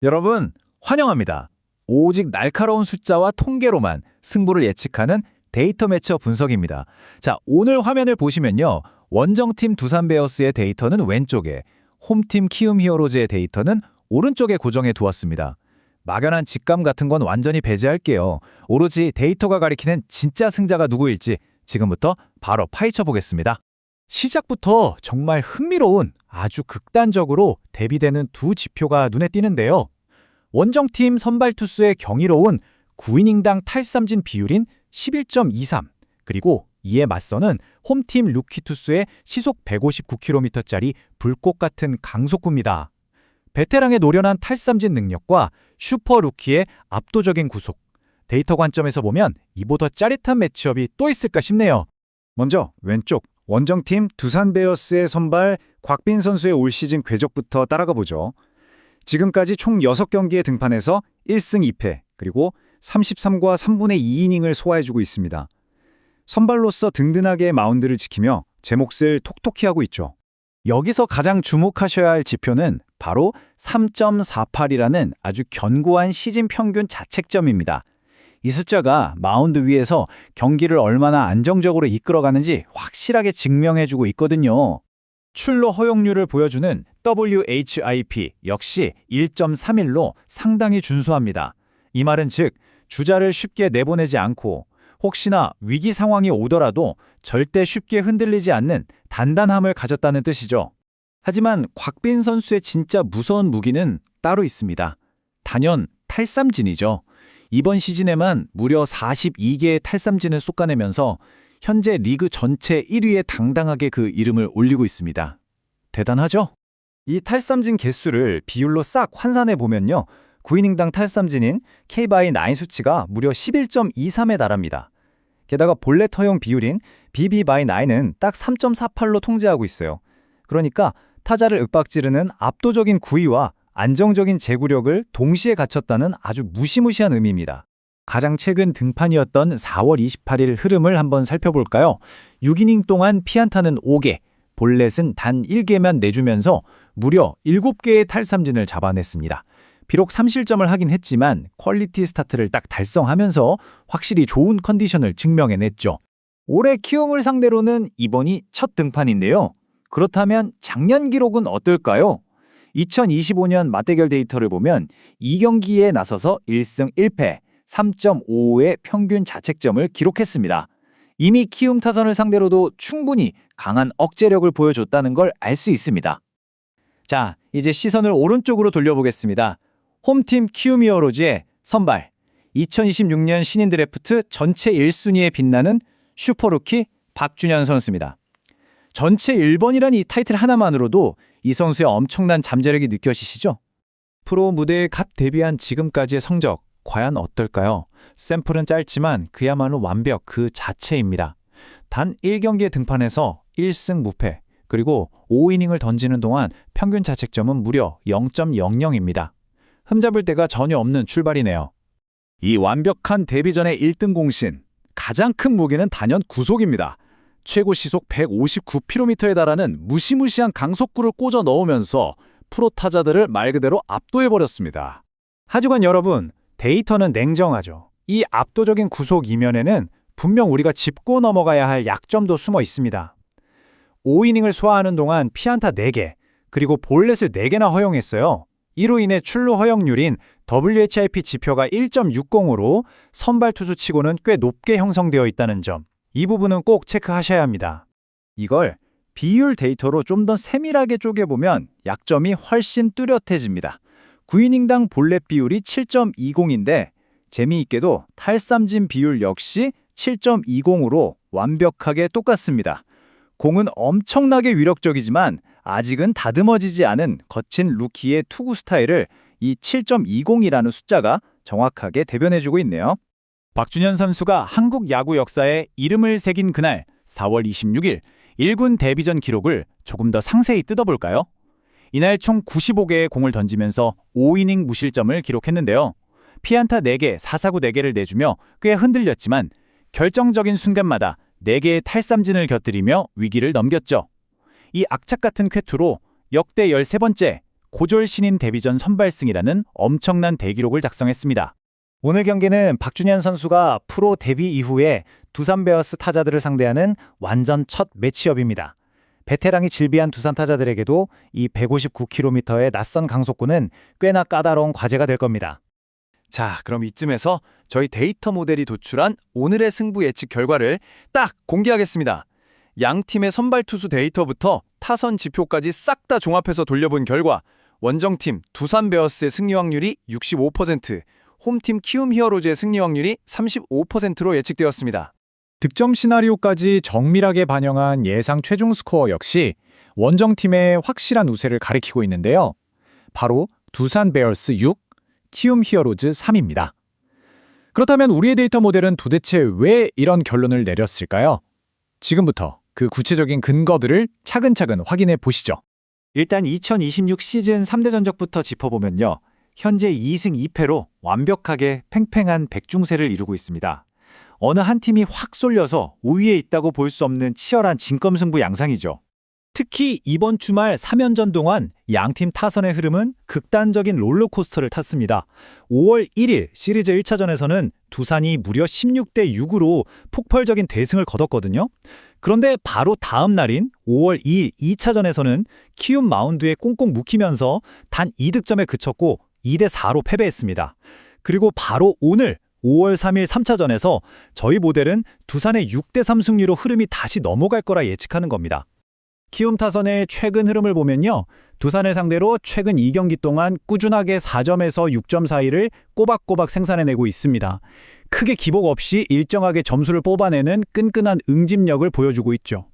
여러분, 환영합니다. 오직 날카로운 숫자와 통계로만 승부를 예측하는 데이터 매치업 분석입니다. 자, 오늘 화면을 보시면요. 원정팀 두산 베어스의 데이터는 왼쪽에, 홈팀 키움 히어로즈의 데이터는 오른쪽에 고정해 두었습니다. 막연한 직감 같은 건 완전히 배제할게요. 오로지 데이터가 가리키는 진짜 승자가 누구일지 지금부터 바로 파헤쳐 보겠습니다. 시작부터 정말 흥미로운 아주 극단적으로 대비되는 두 지표가 눈에 띄는데요. 원정팀 선발 투수의 경이로운 9이닝당 탈삼진 비율인 11.23, 그리고 이에 맞서는 홈팀 루키 투수의 시속 159km짜리 불꽃 같은 강속구입니다. 베테랑의 노련한 탈삼진 능력과 슈퍼 루키의 압도적인 구속. 데이터 관점에서 보면 이보다 짜릿한 매치업이 또 있을까 싶네요. 먼저 왼쪽 원정팀 두산 베어스의 선발 곽빈 선수의 올 시즌 궤적부터 따라가 보죠. 지금까지 총 6경기에 등판해서 1승 2패, 그리고 33과 3분의 2이닝을 소화해주고 있습니다. 선발로서 든든하게 마운드를 지키며 제 몫을 톡톡히 하고 있죠. 여기서 가장 주목하셔야 할 지표는 바로 3.48이라는 아주 견고한 시즌 평균 자책점입니다. 이 숫자가 마운드 위에서 경기를 얼마나 안정적으로 이끌어가는지 확실하게 증명해주고 있거든요. 출루 허용률을 보여주는 WHIP 역시 1.31로 상당히 준수합니다. 이 말은 즉, 주자를 쉽게 내보내지 않고 혹시나 위기 상황이 오더라도 절대 쉽게 흔들리지 않는 단단함을 가졌다는 뜻이죠. 하지만 곽빈 선수의 진짜 무서운 무기는 따로 있습니다. 단연 탈삼진이죠. 이번 시즌에만 무려 42개의 탈삼진을 쏟아내면서 현재 리그 전체 1위에 당당하게 그 이름을 올리고 있습니다. 대단하죠? 이 탈삼진 개수를 비율로 싹 환산해 보면요. 9이닝당 탈삼진인 K/9 수치가 무려 11.23에 달합니다. 게다가 볼넷 허용 비율인 BB/9은 딱 3.48로 통제하고 있어요. 그러니까 타자를 윽박지르는 압도적인 구위와 안정적인 제구력을 동시에 갖췄다는 아주 무시무시한 의미입니다. 가장 최근 등판이었던 4월 28일 흐름을 한번 살펴볼까요? 6이닝 동안 피안타는 5개, 볼넷은 단 1개만 내주면서 무려 7개의 탈삼진을 잡아냈습니다. 비록 3실점을 하긴 했지만 퀄리티 스타트를 딱 달성하면서 확실히 좋은 컨디션을 증명해냈죠. 올해 키움을 상대로는 이번이 첫 등판인데요. 그렇다면 작년 기록은 어떨까요? 2025년 맞대결 데이터를 보면 2경기에 나서서 1승 1패, 3.55의 평균 자책점을 기록했습니다. 이미 키움 타선을 상대로도 충분히 강한 억제력을 보여줬다는 걸 알 수 있습니다. 자, 이제 시선을 오른쪽으로 돌려보겠습니다. 홈팀 키움 히어로즈의 선발, 2026년 신인 드래프트 전체 1순위에 빛나는 슈퍼루키 박준현 선수입니다. 전체 1번이라는 이 타이틀 하나만으로도 이 선수의 엄청난 잠재력이 느껴지시죠? 프로 무대에 갓 데뷔한 지금까지의 성적, 과연 어떨까요? 샘플은 짧지만 그야말로 완벽 그 자체입니다. 단 1경기에 등판해서 1승 무패, 그리고 5이닝을 던지는 동안 평균 자책점은 무려 0.00입니다. 흠잡을 데가 전혀 없는 출발이네요. 이 완벽한 데뷔 전의 1등 공신, 가장 큰 무기는 단연 구속입니다. 최고 시속 159km에 달하는 무시무시한 강속구를 꽂아 넣으면서 프로 타자들을 말 그대로 압도해버렸습니다. 하지만 여러분, 데이터는 냉정하죠. 이 압도적인 구속 이면에는 분명 우리가 짚고 넘어가야 할 약점도 숨어 있습니다. 5이닝을 소화하는 동안 피안타 4개, 그리고 볼넷을 4개나 허용했어요. 이로 인해 출루 허용률인 WHIP 지표가 1.60으로 선발 투수치고는 꽤 높게 형성되어 있다는 점. 이 부분은 꼭 체크하셔야 합니다. 이걸 비율 데이터로 좀 더 세밀하게 쪼개보면 약점이 훨씬 뚜렷해집니다. 9이닝당 볼넷 비율이 7.20인데 재미있게도 탈삼진 비율 역시 7.20으로 완벽하게 똑같습니다. 공은 엄청나게 위력적이지만 아직은 다듬어지지 않은 거친 루키의 투구 스타일을 이 7.20이라는 숫자가 정확하게 대변해주고 있네요. 박준현 선수가 한국 야구 역사에 이름을 새긴 그날 4월 26일 1군 데뷔전 기록을 조금 더 상세히 뜯어볼까요? 이날 총 95개의 공을 던지면서 5이닝 무실점을 기록했는데요. 피안타 4개, 사사구 4개를 내주며 꽤 흔들렸지만 결정적인 순간마다 4개의 탈삼진을 곁들이며 위기를 넘겼죠. 이 악착 같은 쾌투로 역대 13번째 고졸 신인 데뷔전 선발승이라는 엄청난 대기록을 작성했습니다. 오늘 경기는 박준현 선수가 프로 데뷔 이후에 두산 베어스 타자들을 상대하는 완전 첫 매치업입니다. 베테랑이 질비한 두산 타자들에게도 이 159km의 낯선 강속구는 꽤나 까다로운 과제가 될 겁니다. 자, 그럼 이쯤에서 저희 데이터 모델이 도출한 오늘의 승부 예측 결과를 딱 공개하겠습니다. 양 팀의 선발 투수 데이터부터 타선 지표까지 싹 다 종합해서 돌려본 결과 원정팀 두산 베어스의 승리 확률이 65%, 홈팀 키움 히어로즈의 승리 확률이 35%로 예측되었습니다. 득점 시나리오까지 정밀하게 반영한 예상 최종 스코어 역시 원정팀의 확실한 우세를 가리키고 있는데요. 바로 두산 베어스 6, 키움 히어로즈 3입니다. 그렇다면 우리의 데이터 모델은 도대체 왜 이런 결론을 내렸을까요? 지금부터 그 구체적인 근거들을 차근차근 확인해 보시죠. 일단 2026 시즌 3대 전적부터 짚어보면요. 현재 2승 2패로 완벽하게 팽팽한 백중세를 이루고 있습니다. 어느 한 팀이 확 쏠려서 우위에 있다고 볼 수 없는 치열한 진검승부 양상이죠. 특히 이번 주말 3연전 동안 양팀 타선의 흐름은 극단적인 롤러코스터를 탔습니다. 5월 1일 시리즈 1차전에서는 두산이 무려 16대 6으로 폭발적인 대승을 거뒀거든요. 그런데 바로 다음 날인 5월 2일 2차전에서는 키움 마운드에 꽁꽁 묵히면서 단 2득점에 그쳤고 2대 4로 패배했습니다. 그리고 바로 오늘 5월 3일 3차전에서 저희 모델은 두산의 6대 3 승리로 흐름이 다시 넘어갈 거라 예측하는 겁니다. 키움 타선의 최근 흐름을 보면요. 두산을 상대로 최근 2경기 동안 꾸준하게 4점에서 6점 사이를 꼬박꼬박 생산해내고 있습니다. 크게 기복 없이 일정하게 점수를 뽑아내는 끈끈한 응집력을 보여주고 있죠.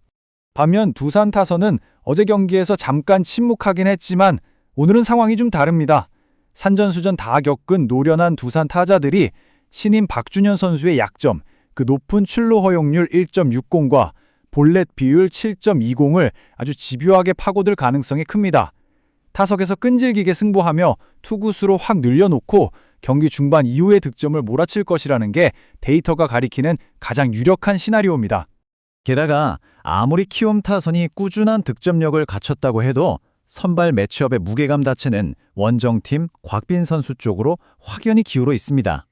반면 두산 타선은 어제 경기에서 잠깐 침묵하긴 했지만 오늘은 상황이 좀 다릅니다. 산전수전 다 겪은 노련한 두산 타자들이 신인 박준현 선수의 약점, 그 높은 출루 허용률 1.60과 볼넷 비율 7.20을 아주 집요하게 파고들 가능성이 큽니다. 타석에서 끈질기게 승부하며 투구수로 확 늘려놓고 경기 중반 이후의 득점을 몰아칠 것이라는 게 데이터가 가리키는 가장 유력한 시나리오입니다. 게다가 아무리 키움 타선이 꾸준한 득점력을 갖췄다고 해도 선발 매치업의 무게감 자체는 원정팀 곽빈 선수 쪽으로 확연히 기울어 있습니다.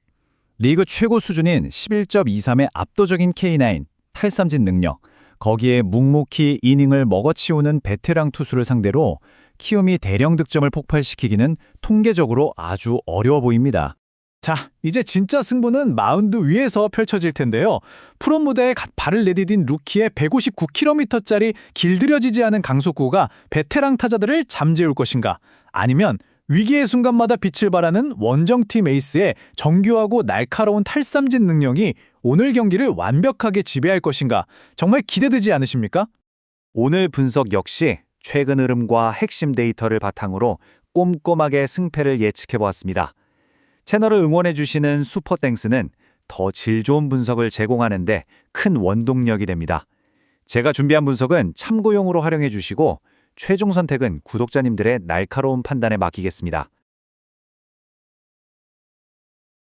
리그 최고 수준인 11.23의 압도적인 K9, 탈삼진 능력, 거기에 묵묵히 이닝을 먹어치우는 베테랑 투수를 상대로 키움이 대량 득점을 폭발시키기는 통계적으로 아주 어려워 보입니다. 자, 이제 진짜 승부는 마운드 위에서 펼쳐질 텐데요. 프로 무대에 발을 내디딘 루키의 159km짜리 길들여지지 않은 강속구가 베테랑 타자들을 잠재울 것인가? 아니면 위기의 순간마다 빛을 발하는 원정팀 에이스의 정교하고 날카로운 탈삼진 능력이 오늘 경기를 완벽하게 지배할 것인가? 정말 기대되지 않으십니까? 오늘 분석 역시 최근 흐름과 핵심 데이터를 바탕으로 꼼꼼하게 승패를 예측해보았습니다. 채널을 응원해주시는 슈퍼땡스는 더 질 좋은 분석을 제공하는데 큰 원동력이 됩니다. 제가 준비한 분석은 참고용으로 활용해주시고 최종 선택은 구독자님들의 날카로운 판단에 맡기겠습니다.